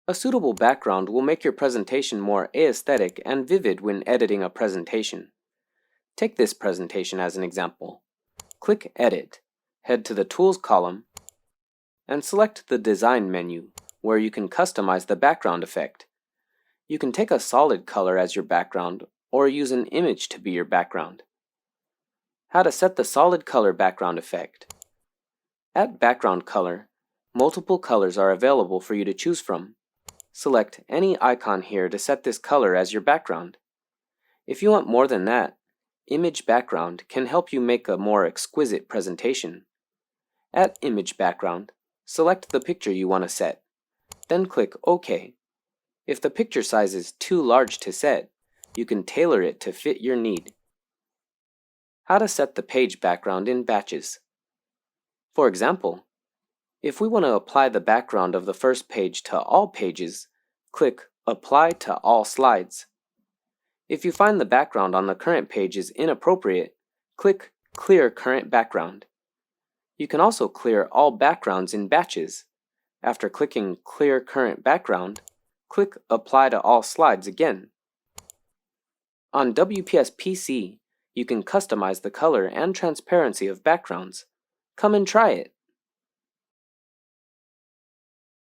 A suitable background will make your presentation more aesthetic and vivid when editing a presentation. Take this presentation as an example. Click Edit, head to the Tools column, and select the Design menu, where you can customize the background effect. You can take a solid color as your background, or use an image to be your background. How to set the solid color background effect. At Background Color, multiple colors are available for you to choose from. Select any icon here to set this color as your background. If you want more than that, Image Background can help you make a more exquisite presentation. At Image Background, select the picture you want to set. Then click OK. If the picture size is too large to set, you can tailor it to fit your need. How to set the page background in batches. For example, if we want to apply the background of the first page to all pages, click Apply to All Slides. If you find the background on the current page is inappropriate, click Clear Current Background. You can also clear all backgrounds in batches. After clicking Clear Current Background, click Apply to All Slides again. On WPS PC, you can customize the color and transparency of backgrounds. Come and try it.